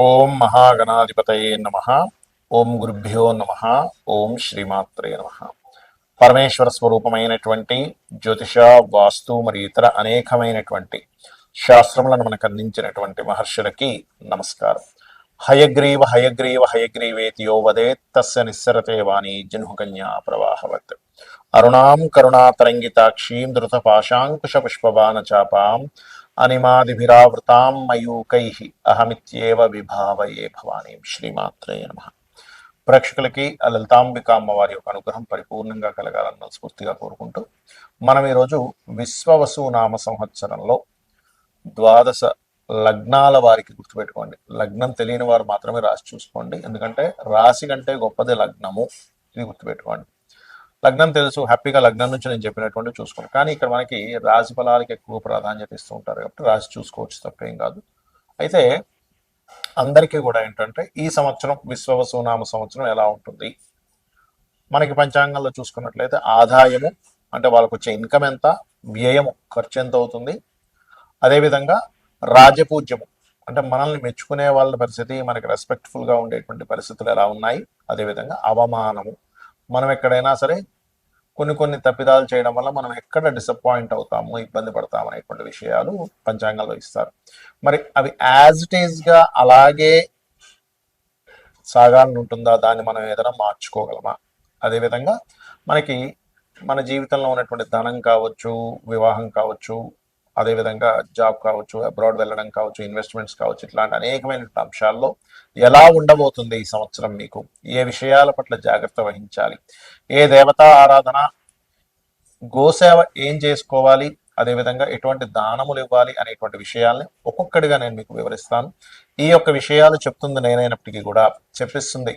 ఓం మహాగణాధిపతయే నమ. ఓం గురుభ్యో నమ. ఓం శ్రీమాత్రే నమ. పరమేశ్వర స్వరూపమైనటువంటి జ్యోతిష, వాస్తు మరియు ఇతర అనేకమైనటువంటి శాస్త్రములను మనకు అందించినటువంటి మహర్షులకి నమస్కారం. హయగ్రీవ హయగ్రీవ హయగ్రీవేతి యో వదేత్ తస్య నిస్సరతే వాణి జన్హుకన్యా ప్రవాహవత్. అరుణాం కరుణాతరంగితాక్షీం ధృతపాశాంకుశ పుష్పబాణ చాపాం అనిమాదిభిరావృతాం మయూకైః అహమిత్యేవ విభావయే భవానీం. శ్రీమాత్రే నమః. ప్రేక్షకులకి ఆ లలితాంబిక అమ్మవారి యొక్క అనుగ్రహం పరిపూర్ణంగా కలగాలని మనస్ఫూర్తిగా కోరుకుంటూ మనం ఈరోజు విశ్వవసు నామ సంవత్సరంలో ద్వాదశ లగ్నాల వారికి గుర్తుపెట్టుకోండి. లగ్నం తెలియని వారు మాత్రమే రాసి చూసుకోండి, ఎందుకంటే రాశి కంటే గొప్పది లగ్నము. ఇది గుర్తుపెట్టుకోండి. లగ్నం తెలుసు, హ్యాపీగా లగ్నం నుంచి నేను చెప్పినటువంటి చూసుకోండి. కానీ ఇక్కడ మనకి రాశి ఫలాలకి ఎక్కువ ప్రాధాన్యత ఇస్తూ ఉంటారు కాబట్టి రాశి చూసుకోవచ్చు, తప్పేం కాదు. అయితే అందరికీ కూడా ఏంటంటే ఈ సంవత్సరం విశ్వవసునామ సంవత్సరం ఎలా ఉంటుంది, మనకి పంచాంగంలో చూసుకున్నట్లయితే ఆదాయము అంటే వాళ్ళకు వచ్చే ఇన్కమ్ ఎంత, వ్యయము ఖర్చు ఎంత అవుతుంది, అదేవిధంగా రాజపూజ్యము అంటే మనల్ని మెచ్చుకునే వాళ్ళ పరిస్థితి, మనకి రెస్పెక్ట్ఫుల్గా ఉండేటువంటి పరిస్థితులు ఎలా ఉన్నాయి, అదేవిధంగా అవమానము, మనం ఎక్కడైనా సరే కొన్ని తప్పిదాలు చేయడం వల్ల మనం ఎక్కడ డిసప్పాయింట్ అవుతాము, ఇబ్బంది పడతాము అనేటువంటి విషయాలు పంచాంగంలో ఇస్తారు. మరి అవి యాజ్ ఇట్ ఈస్గా అలాగే సాగాలని ఉంటుందా, దాన్ని మనం ఏదైనా మార్చుకోగలమా, అదేవిధంగా మనకి మన జీవితంలో ఉన్నటువంటి ధనం కావచ్చు, వివాహం కావచ్చు, అదేవిధంగా జాబ్ కావచ్చు, అబ్రాడ్ వెళ్ళడం కావచ్చు, ఇన్వెస్ట్మెంట్స్ కావచ్చు, ఇట్లాంటి అనేకమైన అంశాల్లో ఎలా ఉండబోతుంది ఈ సంవత్సరం, మీకు ఏ విషయాల పట్ల జాగ్రత్త వహించాలి, ఏ దేవతా ఆరాధన, గోసేవ ఏం చేసుకోవాలి, అదేవిధంగా ఎటువంటి దానములు ఇవ్వాలి అనేటువంటి విషయాల్ని ఒక్కొక్కటిగా నేను మీకు వివరిస్తాను. ఈ యొక్క విషయాలు చెప్తుంది నేనైనప్పటికీ కూడా చెప్పిస్తుంది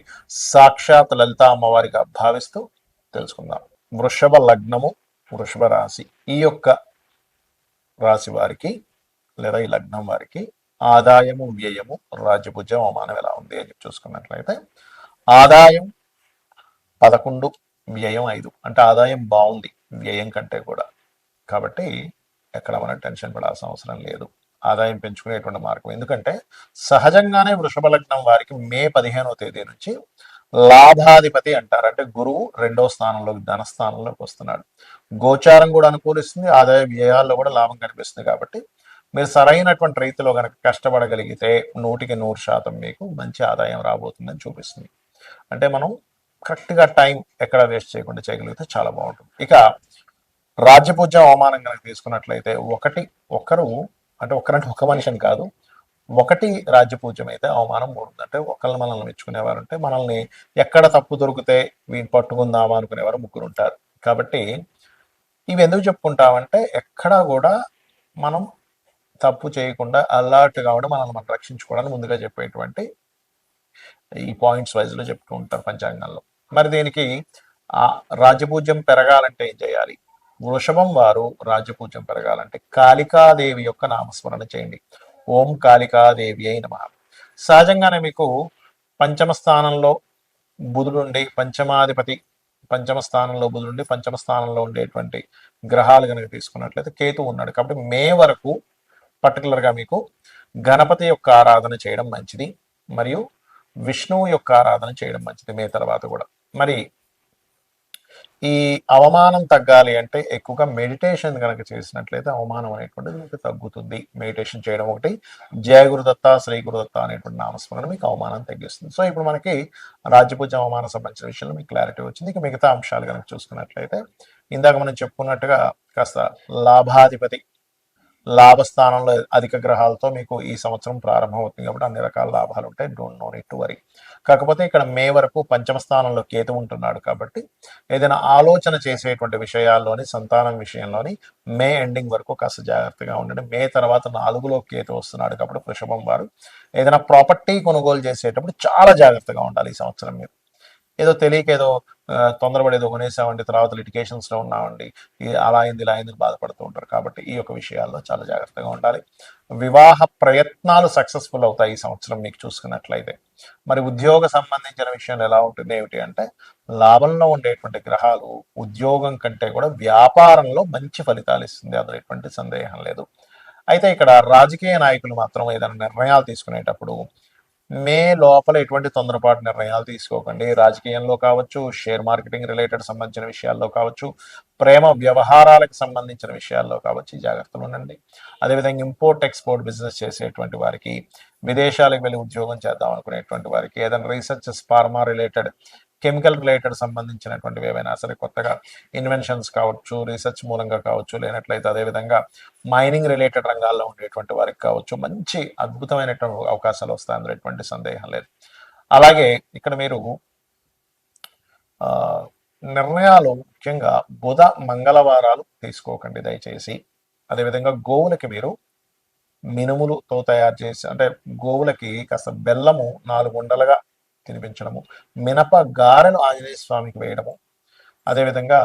సాక్షాత్ లలిత అమ్మవారిగా భావిస్తూ తెలుసుకుందాం. వృషభ లగ్నము, వృషభ రాశి, ఈ యొక్క రాశి వారికి లేదా ఈ లగ్నం వారికి ఆదాయము, వ్యయము, రాజ్యభుజ్యం, అవమానం ఎలా ఉంది అని చూసుకున్నట్లయితే ఆదాయం 11, వ్యయం 5. అంటే ఆదాయం బాగుంది వ్యయం కంటే కూడా, కాబట్టి ఎక్కడ మనం టెన్షన్ పడాల్సిన అవసరం లేదు. ఆదాయం పెంచుకునేటువంటి మార్గం, ఎందుకంటే సహజంగానే వృషభ లగ్నం వారికి మే 15వ తేదీ నుంచి లాభాధిపతి అంటారు, అంటే గురువు 2వ స్థానంలోకి, ధనస్థానంలోకి వస్తున్నాడు. గోచారం కూడా అనుకూలిస్తుంది, ఆదాయ వ్యయాల్లో కూడా లాభం కనిపిస్తుంది. కాబట్టి మీరు సరైనటువంటి రీతిలో కనుక కష్టపడగలిగితే 100% మీకు మంచి ఆదాయం రాబోతుందని చూపిస్తుంది. అంటే మనం కరెక్ట్గా టైం ఎక్కడ వేస్ట్ చేయకుండా చేయగలిగితే చాలా బాగుంటుంది. ఇక రాజ్యపూజ్యం, అవమానం కనుక తీసుకున్నట్లయితే ఒకరంటే ఒక మనిషిని కాదు, ఒకటి రాజ్యపూజ్యం అయితే అవమానం 3. అంటే ఒకళ్ళని మనల్ని మెచ్చుకునేవారు ఉంటే, మనల్ని ఎక్కడ తప్పు దొరికితే వీని పట్టుకుందామా అనుకునేవారు 3 ఉంటారు. కాబట్టి ఇవి ఎందుకు చెప్పుకుంటామంటే ఎక్కడా కూడా మనం తప్పు చేయకుండా అలర్ట్గా ఉండి మనల్ని మనం రక్షించుకోవడానికి ముందుగా చెప్పేటువంటి ఈ పాయింట్స్ వైజ్లో చెప్తూ ఉంటారు పంచాంగంలో. మరి దీనికి రాజ్యపూజ్యం పెరగాలంటే ఏం చేయాలి? వృషభం వారు రాజ్యపూజ్యం పెరగాలంటే కాళికాదేవి యొక్క నామస్మరణ చేయండి. ఓం కాళికాదేవి అయి నమః. సహజంగానే మీకు పంచమ స్థానంలో బుధుడుండి, పంచమాధిపతి పంచమ స్థానంలో బుధుడుండి, పంచమ స్థానంలో ఉండేటువంటి గ్రహాలు కనుక తీసుకున్నట్లయితే కేతు ఉన్నాడు. కాబట్టి మే వరకు పర్టికులర్గా మీకు గణపతి యొక్క ఆరాధన చేయడం మంచిది, మరియు విష్ణువు యొక్క ఆరాధన చేయడం మంచిది మే తర్వాత కూడా. మరి ఈ అవమానం తగ్గాలి అంటే ఎక్కువగా మెడిటేషన్ కనుక చేసినట్లయితే అవమానం అనేటువంటిది మీకు తగ్గుతుంది. మెడిటేషన్ చేయడం ఒకటి, జయ గురుదత్త, శ్రీ గురుదత్త అనేటువంటి నామస్మరణ మీకు అవమానం తగ్గిస్తుంది. సో ఇప్పుడు మనకి రాజ్యపూజ్యం, అవమానం సంబంధించిన విషయంలో మీకు క్లారిటీ వచ్చింది. ఇక మిగతా అంశాలు కనుక చూసుకున్నట్లయితే ఇందాక మనం చెప్పుకున్నట్టుగా కాస్త లాభాధిపతి లాభస్థానంలో అధిక గ్రహాలతో మీకు ఈ సంవత్సరం ప్రారంభమవుతుంది కాబట్టి అన్ని రకాల లాభాలు ఉంటాయి, don't know need to worry. కాకపోతే ఇక్కడ మే వరకు పంచమ స్థానంలో కేతు ఉంటున్నాడు కాబట్టి ఏదైనా ఆలోచన చేసేటువంటి విషయాల్లోని, సంతానం విషయంలోని మే ఎండింగ్ వరకు కాస్త జాగ్రత్తగా ఉండండి. మే తర్వాత 4లో కేతు వస్తున్నాడు కాబట్టి వృషభం వారు ఏదైనా ప్రాపర్టీ కొనుగోలు చేసేటప్పుడు చాలా జాగ్రత్తగా ఉండాలి ఈ సంవత్సరం. మీరు ఏదో తెలియక ఏదో తొందరపడి ఏదో కొనేసామండి, తర్వాత లిటిగేషన్స్లో ఉన్నామండి, అలా అయింది ఇలా అయింది బాధపడుతూ ఉంటారు. కాబట్టి ఈ యొక్క విషయాల్లో చాలా జాగ్రత్తగా ఉండాలి. వివాహ ప్రయత్నాలు సక్సెస్ఫుల్ అవుతాయి ఈ సంవత్సరం మీకు చూసుకున్నట్లయితే. మరి ఉద్యోగ సంబంధించిన విషయం ఎలా ఉంటుంది ఏమిటి అంటే, లాభంలో ఉండేటువంటి గ్రహాలు ఉద్యోగం కంటే కూడా వ్యాపారంలో మంచి ఫలితాలు ఇస్తుంది, అందులో ఎటువంటి సందేహం లేదు. అయితే ఇక్కడ రాజకీయ నాయకులు మాత్రం ఏదైనా నిర్ణయాలు తీసుకునేటప్పుడు మే లోపల ఎటువంటి తొందరపాటు నిర్ణయాలు తీసుకోకండి. రాజకీయంలో కావచ్చు, షేర్ మార్కెటింగ్ రిలేటెడ్ సంబంధించిన విషయాల్లో కావచ్చు, ప్రేమ వ్యవహారాలకు సంబంధించిన విషయాల్లో కావచ్చు ఈ జాగ్రత్తలు ఉండండి. అదేవిధంగా ఇంపోర్ట్ ఎక్స్పోర్ట్ బిజినెస్ చేసేటువంటి వారికి, విదేశాలకు వెళ్ళి ఉద్యోగం చేద్దాం అనుకునేటువంటి వారికి, ఏదైనా research pharma related, chemical related సంబంధించినటువంటివి ఏవైనా సరే కొత్తగా ఇన్వెన్షన్స్ కావచ్చు, రీసెర్చ్ మూలంగా కావచ్చు, లేనట్లయితే అదేవిధంగా మైనింగ్ రిలేటెడ్ రంగాల్లో ఉండేటువంటి వారికి కావచ్చు, మంచి అద్భుతమైనటువంటి అవకాశాలు వస్తాయి, అందులో ఎటువంటి సందేహం లేదు. అలాగే ఇక్కడ మీరు ఆ, నిర్ణయాలు ముఖ్యంగా బుధ మంగళవారాలు తీసుకోకండి దయచేసి. అదేవిధంగా గోవులకి మీరు మినుములుతో తయారు చేసి, అంటే గోవులకి కాస్త బెల్లము 4 ఉండలుగా తినిపించడము, మినప గారెలు ఆంజనేయ స్వామికి వేయడము, అదేవిధంగా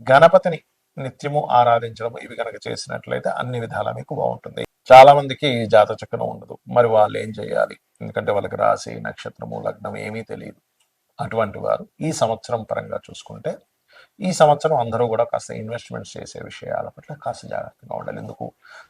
గణపతిని నిత్యము ఆరాధించడం, ఇవి కనుక చేసినట్లయితే అన్ని విధాలా మీకు బాగుంటుంది. చాలా మందికి జాతక చక్రం ఉండదు, మరి వాళ్ళు ఏం చేయాలి? ఎందుకంటే వాళ్ళకి రాశి, నక్షత్రము, లగ్నం ఏమీ తెలియదు. అటువంటి వారు ఈ సంవత్సరం పరంగా చూసుకుంటే, ఈ సంవత్సరం అందరూ కూడా కాస్త ఇన్వెస్ట్మెంట్స్ చేసే విషయాల పట్ల కాస్త జాగ్రత్తగా ఉండాలి. ఎందుకు?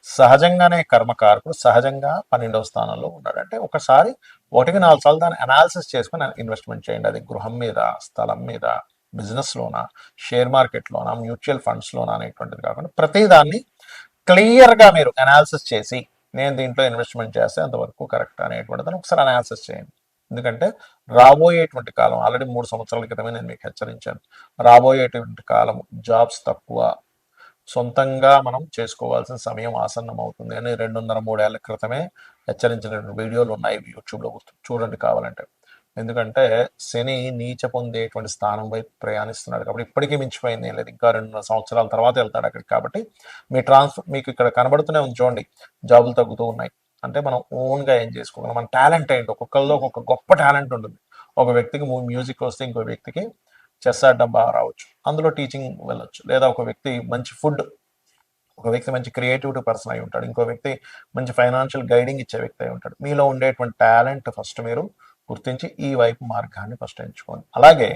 సహజంగానే కర్మకారకుడు సహజంగా 12వ స్థానంలో ఉన్నాడు. అంటే ఒకసారి 1-4 సార్లు దాన్ని అనాలిసిస్ చేసుకుని ఇన్వెస్ట్మెంట్ చేయండి. అది గృహం మీద, స్థలం మీద, బిజినెస్లోనా, షేర్ మార్కెట్లోనా, మ్యూచువల్ ఫండ్స్లోనా అనేటువంటిది కాకుండా ప్రతిదాన్ని క్లియర్గా మీరు అనాలిసిస్ చేసి, నేను దీంట్లో ఇన్వెస్ట్మెంట్ చేస్తే అంతవరకు కరెక్ట్ అనేటువంటిదని ఒకసారి అనాలిసిస్ చేయండి. ఎందుకంటే రాబోయేటువంటి కాలం, ఆల్రెడీ 3 సంవత్సరాల క్రితమే నేను మీకు హెచ్చరించాను, రాబోయేటువంటి కాలం జాబ్స్ తక్కువ, సొంతంగా మనం చేసుకోవాల్సిన సమయం ఆసన్నం అవుతుంది అని 2.5-3 ఏళ్ల క్రితమే హెచ్చరించినటువంటి వీడియోలు ఉన్నాయి యూట్యూబ్లో, చూడండి కావాలంటే. ఎందుకంటే శని నీచ పొందేటువంటి స్థానం వైపు ప్రయాణిస్తున్నాడు కాబట్టి ఇప్పటికీ మించిపోయింది ఏం లేదు, ఇంకా 2 సంవత్సరాల తర్వాత వెళ్తాడు అక్కడికి. కాబట్టి మీ మీకు ఇక్కడ కనబడుతూనే ఉంచోండి, జాబులు తగ్గుతూ ఉన్నాయి. అంటే మనం ఓన్గా ఏం చేసుకోగలం, మన టాలెంట్ ఏంటి, ఒక్కొక్కరిలో ఒక్కొక్క గొప్ప టాలెంట్ ఉంటుంది. ఒక వ్యక్తికి మ్యూజిక్ వస్తే ఇంకో వ్యక్తికి చెస్ ఆడడం బాగా రావచ్చు, అందులో టీచింగ్ వెళ్ళొచ్చు. లేదా ఒక వ్యక్తి మంచి ఫుడ్, ఒక వ్యక్తి మంచి క్రియేటివిటీ పర్సన్ అయి ఉంటాడు, ఇంకో వ్యక్తి మంచి ఫైనాన్షియల్ గైడింగ్ ఇచ్చే వ్యక్తి అయి ఉంటాడు. మీలో ఉండేటువంటి టాలెంట్ ఫస్ట్ మీరు గుర్తించి ఈ వైపు మార్గాన్ని ఫస్ట్ ఎంచుకోండి. అలాగే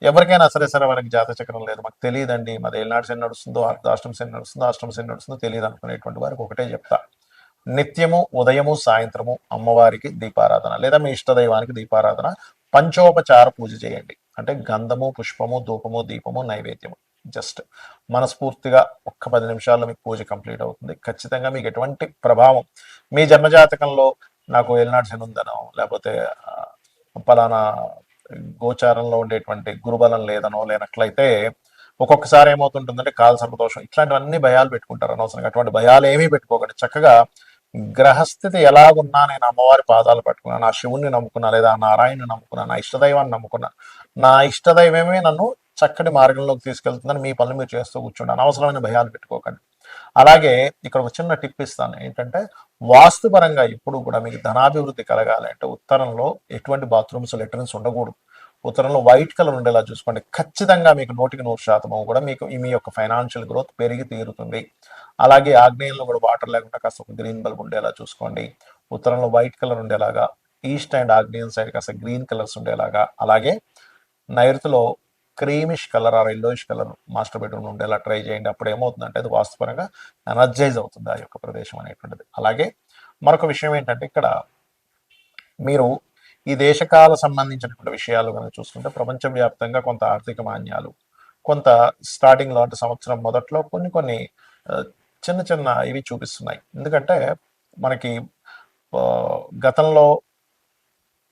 ఎవరికైనా సరే వారికి జాతక చక్రం లేదు, మాకు తెలియదండి, మాది ఏళ్ళనాడు శని నడుస్తుందో, అర్ధాష్టమ శని నడుస్తుందో, అష్టమ శని నడుస్తుందో తెలియదు అనుకునేటువంటి వారికి ఒకటే చెప్తా, నిత్యము ఉదయము సాయంత్రము అమ్మవారికి దీపారాధన లేదా మీ ఇష్టదైవానికి దీపారాధన, పంచోపచార పూజ చేయండి. అంటే గంధము, పుష్పము, ధూపము, దీపము, నైవేద్యము. జస్ట్ మనస్ఫూర్తిగా ఒక్క 10 నిమిషాల్లో మీకు పూజ కంప్లీట్ అవుతుంది. ఖచ్చితంగా మీకు ఎటువంటి ప్రభావం మీ జన్మజాతకంలో నాకు ఏలినాడు శని ఉందనో, లేకపోతే పలానా గోచారంలో ఉండేటువంటి గురుబలం లేదనో, లేనట్లయితే ఒక్కొక్కసారి ఏమవుతుంటుందంటే కాల సర్పదోషం, ఇట్లాంటివన్నీ భయాలు పెట్టుకుంటారు అనవసరంగా. అటువంటి భయాలు ఏమీ పెట్టుకోకండి. చక్కగా గ్రహస్థితి ఎలాగున్నా నేను అమ్మవారి పాదాలు పట్టుకున్నా, నా శివుణ్ణి నమ్ముకున్నా, లేదా నారాయణని నమ్ముకున్నా, నా ఇష్టదైవాన్ని నమ్ముకున్నా, నా ఇష్టదైవమే నన్ను చక్కటి మార్గంలోకి తీసుకెళ్తుందని మీ పనులు మీరు చేస్తూ కూర్చోండి. అనవసరమైన భయాలు పెట్టుకోకండి. అలాగే ఇక్కడ ఒక చిన్న టిప్ ఇస్తాను ఏంటంటే, వాస్తుపరంగా ఎప్పుడు కూడా మీకు ధనాభివృద్ధి కలగాలి అంటే ఉత్తరంలో ఎటువంటి బాత్రూమ్స్, లెటర్న్స్ ఉండకూడదు. ఉత్తరంలో వైట్ కలర్ ఉండేలా చూసుకోండి. ఖచ్చితంగా మీకు 100% కూడా మీకు మీ యొక్క ఫైనాన్షియల్ గ్రోత్ పెరిగి తీరుతుంది. అలాగే ఆగ్నేయంలో కూడా వాటర్ లేకుండా కాస్త ఒక గ్రీన్ బల్బ్ ఉండేలా చూసుకోండి. ఉత్తరంలో వైట్ కలర్ ఉండేలాగా, ఈస్ట్ అండ్ ఆగ్నేయం సైడ్ కాస్త గ్రీన్ కలర్స్ ఉండేలాగా, అలాగే నైరుతిలో creamish colour or yellowish colour master bedroom ఉండేలా ట్రై చేయండి. అప్పుడు ఏమవుతుందంటే అది వాస్తుపరంగా ఎనర్జైజ్ అవుతుంది ఆ యొక్క ప్రదేశం అనేటువంటిది. అలాగే మరొక విషయం ఏంటంటే, ఇక్కడ మీరు ఈ దేశకాల సంబంధించినటువంటి విషయాలు కనుక చూసుకుంటే ప్రపంచవ్యాప్తంగా కొంత ఆర్థిక మాన్యాలు, కొంత స్టార్టింగ్లో అంటే సంవత్సరం మొదట్లో కొన్ని చిన్న చిన్న ఇవి చూపిస్తున్నాయి. ఎందుకంటే మనకి గతంలో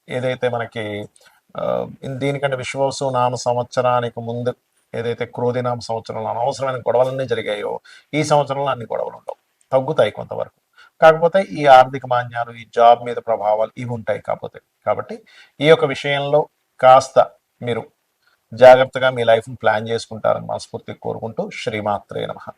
ఏదైతే మనకి దీనికంటే విశ్వవసు నామ సంవత్సరానికి ముందు ఏదైతే క్రోధినామ సంవత్సరంలో అనవసరమైన గొడవలన్నీ జరిగాయో, ఈ సంవత్సరంలో అన్ని గొడవలు ఉండవు, తగ్గుతాయి కొంతవరకు. కాకపోతే ఈ ఆర్థిక మాన్యాలు, ఈ జాబ్ మీద ప్రభావాలు ఇవి ఉంటాయి. కాబట్టి ఈ యొక్క విషయంలో కాస్త మీరు జాగ్రత్తగా మీ లైఫ్ని ప్లాన్ చేసుకుంటారని మనస్ఫూర్తిగా కోరుకుంటూ శ్రీమాత్రే నమః.